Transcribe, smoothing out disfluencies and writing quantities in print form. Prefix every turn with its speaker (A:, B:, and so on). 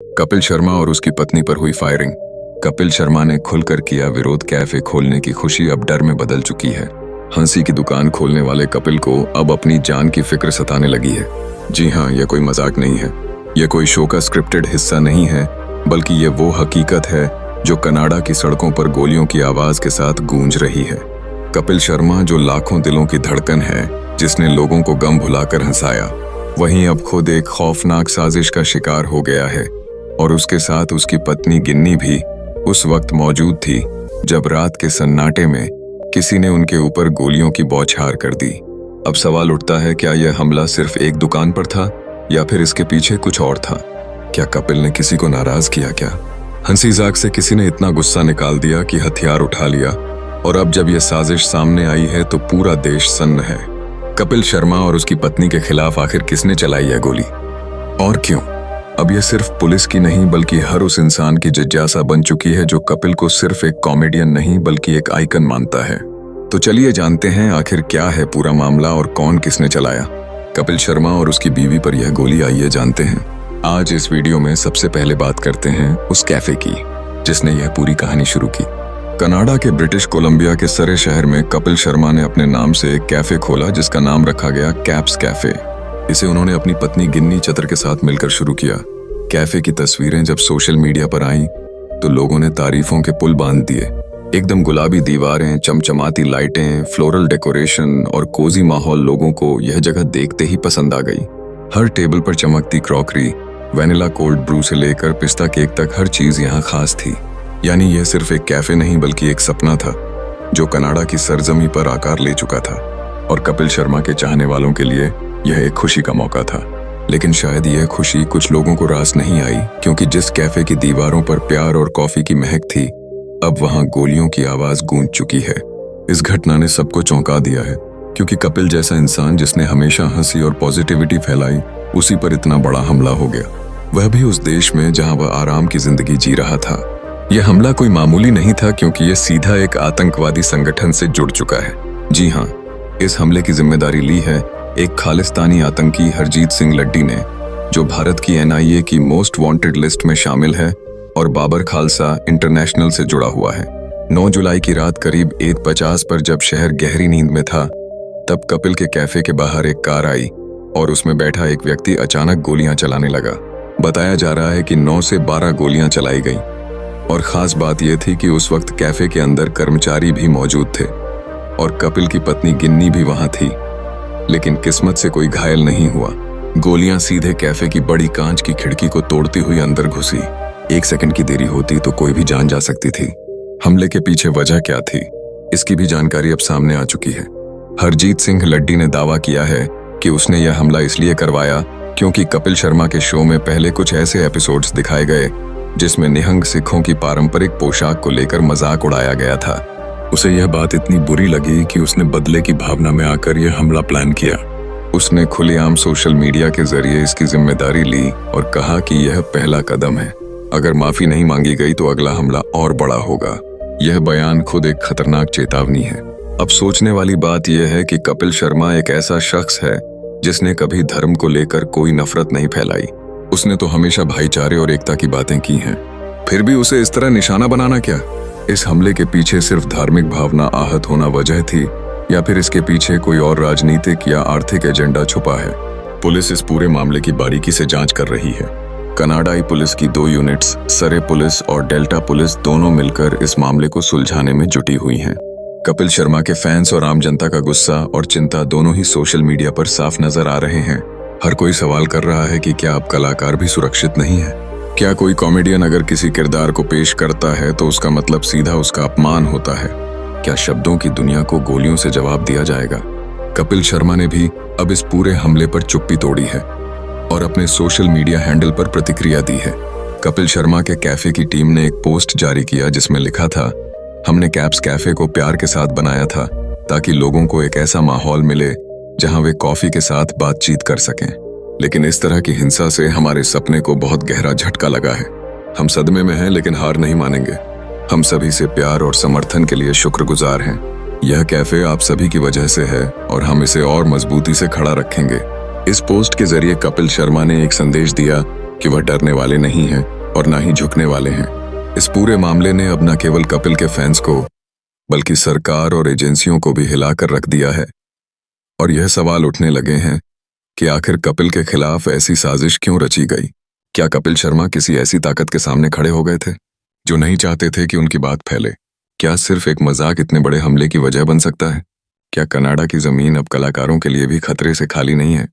A: कपिल शर्मा और उसकी पत्नी पर हुई फायरिंग। कपिल शर्मा ने खुलकर किया विरोध। कैफे खोलने की खुशी अब डर में बदल चुकी है। हंसी की दुकान खोलने वाले कपिल को अब अपनी जान की फिक्र सताने लगी है। जी हाँ, यह कोई मजाक नहीं है। यह कोई शो का स्क्रिप्टेड हिस्सा नहीं है, बल्कि ये वो हकीकत है जो कनाडा की सड़कों पर गोलियों की आवाज के साथ गूंज रही है। कपिल शर्मा, जो लाखों दिलों की धड़कन है, जिसने लोगों को गम भुलाकर हंसाया, वहीं अब खुद एक खौफनाक साजिश का शिकार हो गया है। और उसके साथ उसकी पत्नी गिन्नी भी उस वक्त मौजूद थी जब रात के सन्नाटे में किसी ने उनके ऊपर गोलियों की बौछार कर दी। अब सवाल उठता है, क्या यह हमला सिर्फ एक दुकान पर था या फिर इसके पीछे कुछ और था? क्या कपिल ने किसी को नाराज किया? क्या हंसी मजाक से किसी ने इतना गुस्सा निकाल दिया कि हथियार उठा लिया? और अब जब यह साजिश सामने आई है तो पूरा देश सन्न है। कपिल शर्मा और उसकी पत्नी के खिलाफ आखिर किसने चलाई है गोली, और क्यों? अब यह सिर्फ पुलिस की नहीं बल्कि हर उस इंसान की जिज्ञासा बन चुकी है जो कपिल को सिर्फ एक कॉमेडियन नहीं बल्कि एक आइकन मानता है। तो चलिए जानते हैं आखिर क्या है पूरा मामला और कौन किसने चलाया कपिल शर्मा और उसकी बीवी पर यह गोली। आइए जानते हैं। आज इस वीडियो में सबसे पहले बात करते हैं उस कैफे की जिसने यह पूरी कहानी शुरू की। कनाडा के ब्रिटिश कोलंबिया के सरे शहर में कपिल शर्मा ने अपने नाम से एक कैफे खोला जिसका नाम रखा गया कैप्स कैफे। इसे उन्होंने अपनी पत्नी गिन्नी चतर के साथ मिलकर शुरू किया। कैफे की तस्वीरें जब सोशल मीडिया पर आईं तो लोगों ने तारीफों के पुल बांध दिए। एकदम गुलाबी दीवारें, चमचमाती लाइटें, फ्लोरल डेकोरेशन और कोजी माहौल लोगों को यह जगह देखते ही पसंद आ गई। हर टेबल पर चमकती क्रॉकरी, वैनिला कोल्ड ब्रू से लेकर पिस्ता केक तक हर चीज यहाँ खास थी। यानी यह सिर्फ एक कैफे नहीं बल्कि एक सपना था जो कनाडा की सरजमी पर आकार ले चुका था। और कपिल शर्मा के चाहने वालों के लिए यह एक खुशी का मौका था। लेकिन शायद यह खुशी कुछ लोगों को रास नहीं आई, क्योंकि जिस कैफे की दीवारों पर प्यार और कॉफी की महक थी, अब वहां गोलियों की आवाज गूंज चुकी है। इस घटना ने सबको चौंका दिया है, क्योंकि कपिल जैसा इंसान जिसने हमेशा हंसी और पॉजिटिविटी फैलाई, उसी पर इतना बड़ा हमला हो गया, वह भी उस देश में जहां वह आराम की जिंदगी जी रहा था। यह हमला कोई मामूली नहीं था, क्योंकि यह सीधा एक आतंकवादी संगठन से जुड़ चुका है। जी हाँ, इस हमले की जिम्मेदारी ली है एक खालिस्तानी आतंकी हरजीत सिंह लड्डी ने, जो भारत की NIA की मोस्ट वांटेड लिस्ट में शामिल है और बाबर खालसा इंटरनेशनल से जुड़ा हुआ है। 9 जुलाई की रात करीब 1:50 पर जब शहर गहरी नींद में था, तब कपिल के कैफे के बाहर एक कार आई और उसमें बैठा एक व्यक्ति अचानक गोलियां चलाने लगा। बताया जा रहा है कि 9 से 12 गोलियां चलाई गईं। और खास बात यह थी कि उस वक्त कैफे के अंदर कर्मचारी भी मौजूद थे और कपिल की पत्नी गिन्नी भी वहां थी। लेकिन किस्मत से कोई घायल नहीं हुआ। गोलियां सीधे कैफे की बड़ी कांच की खिड़की को तोड़ती हुई अंदर घुसी। 1 सेकंड की देरी होती तो कोई भी जान जा सकती थी। हमले के पीछे वजह क्या थी, इसकी भी जानकारी अब सामने आ चुकी है। हरजीत सिंह लड्डी ने दावा किया है कि उसने यह हमला इसलिए करवाया क्योंकि कपिल शर्मा के शो में पहले कुछ ऐसे एपिसोड्स दिखाए गए जिसमें निहंग सिखों की पारंपरिक पोशाक को लेकर मजाक उड़ाया गया था। उसे यह बात इतनी बुरी लगी कि उसने बदले की भावना में आकर यह हमला प्लान किया। उसने खुलेआम सोशल मीडिया के जरिए इसकी जिम्मेदारी ली और कहा कि यह पहला कदम है। अगर माफी नहीं मांगी गई तो अगला हमला और बड़ा होगा। यह बयान खुद एक खतरनाक चेतावनी है। अब सोचने वाली बात यह है कि कपिल शर्मा एक ऐसा शख्स है जिसने कभी धर्म को लेकर कोई नफरत नहीं फैलाई। उसने तो हमेशा भाईचारे और एकता की बातें की हैं। फिर भी उसे इस तरह निशाना बनाना क्या? इस हमले के पीछे सिर्फ धार्मिक भावना आहत होना वजह थी या फिर इसके पीछे कोई और राजनीतिक या आर्थिक एजेंडा छुपा है? पुलिस इस पूरे मामले की बारीकी से जांच कर रही है। कनाडाई पुलिस की 2 यूनिट्स, सरे पुलिस और डेल्टा पुलिस, दोनों मिलकर इस मामले को सुलझाने में जुटी हुई हैं। कपिल शर्मा के फैंस और आम जनता का गुस्सा और चिंता दोनों ही सोशल मीडिया पर साफ नजर आ रहे हैं। हर कोई सवाल कर रहा है कि क्या अब कलाकार भी सुरक्षित नहीं है? क्या कोई कॉमेडियन अगर किसी किरदार को पेश करता है तो उसका मतलब सीधा उसका अपमान होता है? क्या शब्दों की दुनिया को गोलियों से जवाब दिया जाएगा? कपिल शर्मा ने भी अब इस पूरे हमले पर चुप्पी तोड़ी है और अपने सोशल मीडिया हैंडल पर प्रतिक्रिया दी है। कपिल शर्मा के कैफे की टीम ने एक पोस्ट जारी किया जिसमें लिखा था, हमने कैप्स कैफे को प्यार के साथ बनाया था ताकि लोगों को एक ऐसा माहौल मिले जहां वे कॉफी के साथ बातचीत कर सकें। लेकिन इस तरह की हिंसा से हमारे सपने को बहुत गहरा झटका लगा है। हम सदमे में हैं लेकिन हार नहीं मानेंगे। हम सभी से प्यार और समर्थन के लिए शुक्रगुजार हैं। यह कैफे आप सभी की वजह से है और हम इसे और मजबूती से खड़ा रखेंगे। इस पोस्ट के जरिए कपिल शर्मा ने एक संदेश दिया कि वह डरने वाले नहीं हैं और ना ही झुकने वाले हैं। इस पूरे मामले ने अब न केवल कपिल के फैंस को बल्कि सरकार और एजेंसियों को भी हिलाकर रख दिया है। और यह सवाल उठने लगे हैं कि आखिर कपिल के खिलाफ ऐसी साजिश क्यों रची गई? क्या कपिल शर्मा किसी ऐसी ताकत के सामने खड़े हो गए थे जो नहीं चाहते थे कि उनकी बात फैले? क्या सिर्फ एक मजाक इतने बड़े हमले की वजह बन सकता है? क्या कनाडा की जमीन अब कलाकारों के लिए भी खतरे से खाली नहीं है?